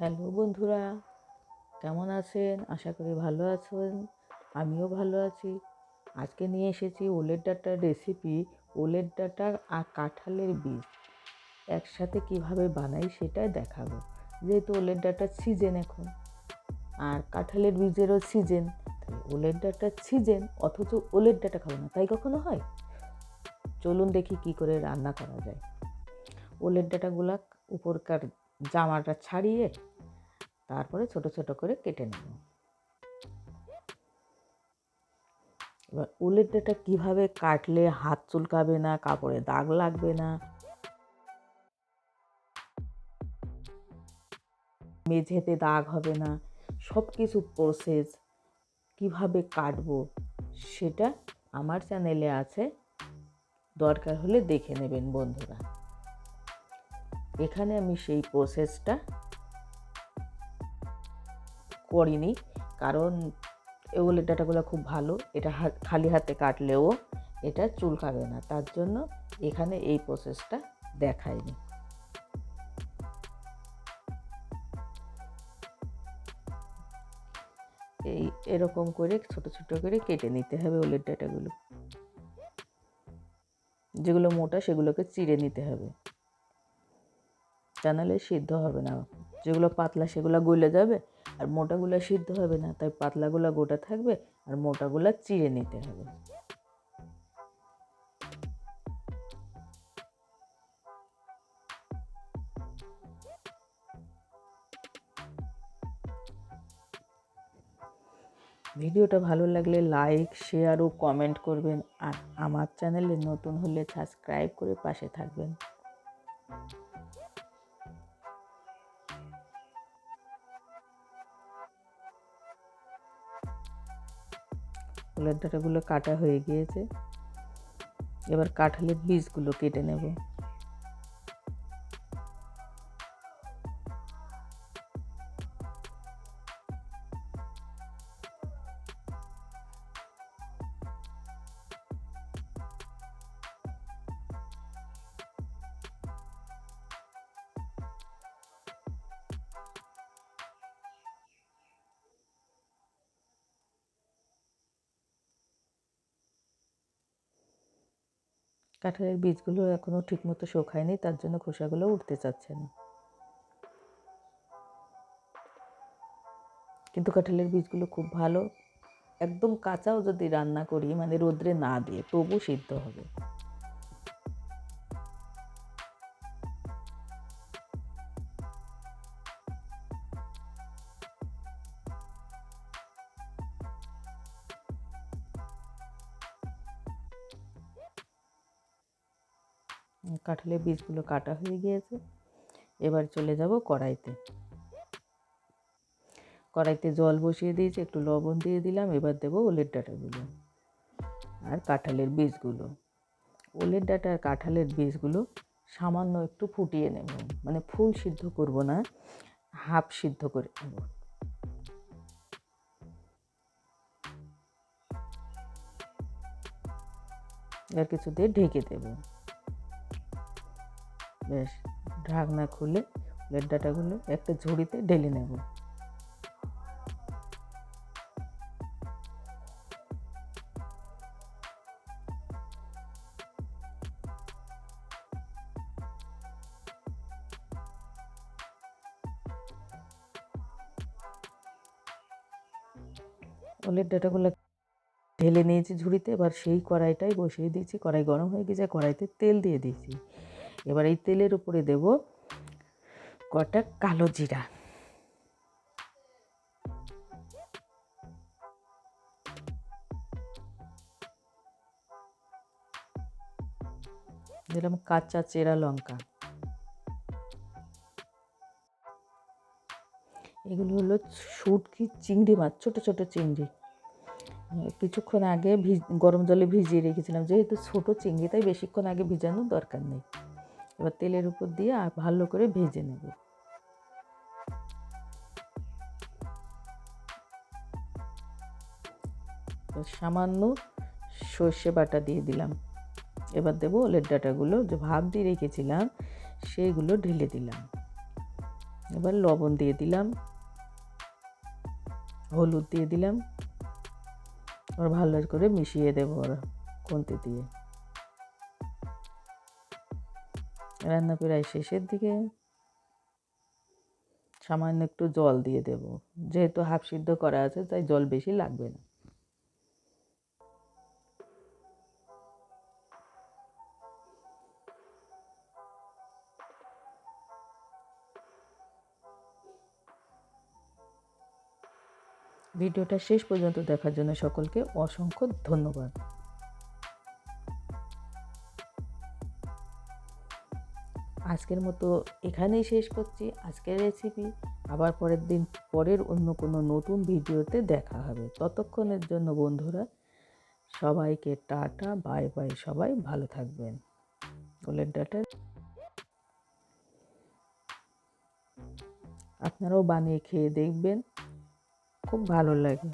Hello বন্ধুরা, কেমন আছেন? আশা করি ভালো আছেন। আমিও ভালো আছি। আজকে নিয়ে এসেছি ওলের ডাঁটার রেসিপি। ওলের ডাঁটা আর কাঁঠালের বীজ একসাথে কিভাবে বানাই সেটাই দেখাবো। যেহেতু ওলের ডাঁটার সিজন এখন, আর কাঁঠালের বীজেরও সিজন, তাই ওলের ডাঁটার সিজন, অথচ ওলের ডাঁটা খাবো না, তাই কখনো হয়? চলুন দেখি কি করে রান্না করা যায়। ওলের ডাঁটাগুলা উপরকার জামাটা ছাড়িয়ে তারপরে ছোট ছোট করে কেটে নেব। এবার উলের ডাঁটা কীভাবে কাটলে হাত চুলকাবে না, কাপড়ে দাগ লাগবে না, মেঝেতে দাগ হবে না, সব কিছু প্রসেস কীভাবে কাটবো সেটা আমার চ্যানেলে আছে, দরকার হলে দেখে নেবেন বন্ধুরা। এখানে আমি সেই প্রসেসটা করিনি, কারণ ওলের ডাঁটাগুলো খুব ভালো, এটা খালি হাতে কাটলেও এটা চুলকাবে না, তার জন্য এখানে এই প্রসেসটা দেখাইনি। এরকম করে ছোট ছোট করে কেটে নিতে হবে ওলের ডাঁটাগুলো। যেগুলো মোটা সেগুলোকে চিড়ে নিতে হবে, তা নাহলে সিদ্ধ হবে না। যেগুলো পাতলা সেগুলো গলে যাবে, আর মোটাগুলো সিদ্ধ হবে না, তাই পাতলাগুলো গোটা থাকবে আর মোটাগুলো চিড়ে নিতে হবে। ভিডিওটা ভালো লাগলে লাইক, শেয়ার ও কমেন্ট করবেন, আর আমার চ্যানেলে নতুন হলে সাবস্ক্রাইব করে পাশে থাকবেন। ওলের ডাঁটাগুলো কাটা হয়ে গিয়েছে, এবার কাঁঠালের বীজগুলো কেটে নেব। কাঁঠালের বীজগুলো এখনও ঠিকমতো শুকায়নি, তার জন্য খোসাগুলো উঠতে চাচ্ছে না। কিন্তু কাঁঠালের বীজগুলো খুব ভালো, একদম কাঁচাও যদি রান্না করি, মানে রোদ্রে না দিয়ে, তবু সিদ্ধ হবে। কাঁঠালের বীজগুলো কাটা হয়ে গিয়েছে, এবার চলে যাব কড়াইতে। কড়াইতে জল বসিয়ে দিয়েছি, একটু লবণ দিয়ে দিলাম। এবার দেবো ওলের ডাঁটাগুলো আর কাঁঠালের বীজগুলো। ওলের ডাঁটা আর কাঁঠালের বীজগুলো সামান্য একটু ফুটিয়ে নেব, মানে ফুল সিদ্ধ করব না, হাফ সিদ্ধ করে নেব। এবার কিছু দিয়ে ঢেকে দেব। বেশ, ঢাকনা খুলে ওলের ডাঁটাগুলো একটা ঝুড়িতে ঢেলে নেব। ওলের ডাঁটাগুলো ঢেলে নিয়েছি ঝুড়িতে, এবার সেই কড়াইটাই বসিয়ে দিয়েছি। কড়াই গরম হয়ে গেছে, কড়াইতে তেল দিয়ে দিয়েছি। এবার এই তেলের উপরে দেব কটা কালো জিরা, দিলাম কাঁচা চেরা লঙ্কা। এগুলো হলো শুটকি চিংড়ি মাছ, ছোট ছোট চিংড়ি। কিছুক্ষণ আগে গরম জলে ভিজিয়ে রেখেছিলাম, যেহেতু ছোট চিংড়ি তাই বেশিক্ষণ আগে ভিজানোর দরকার নেই। এবার তেলের উপর দিয়ে ভালো করে ভেজে নেব। সামান্য সর্ষে বাটা দিয়ে দিলাম। এবার দেবো ওলের ডাঁটাগুলো, যে ভাপ দিয়ে রেখেছিলাম সেইগুলো ঢেলে দিলাম। এবার লবণ দিয়ে দিলাম, হলুদ দিয়ে দিলাম, আর ভালো করে মিশিয়ে দেবো ওরা খুন্তি দিয়ে। রান্না প্রায় শেষের দিকে, সামান্য একটু জল দিয়ে দেব, যেহেতু হাফ সিদ্ধ করা আছে তাই জল বেশি লাগবে না। ভিডিওটা শেষ পর্যন্ত দেখার জন্য সকলকে অসংখ্য ধন্যবাদ। আজকের মতো এখানেই শেষ করছি আজকের রেসিপি। আবার পরের অন্য কোনো নতুন ভিডিওতে দেখা হবে। ততক্ষণের জন্য বন্ধুরা সবাইকে টাটা, বাই বাই। সবাই ভালো থাকবেন। ওলের ডাটা আপনারাও বানিয়ে খেয়ে দেখবেন, খুব ভালো লাগে।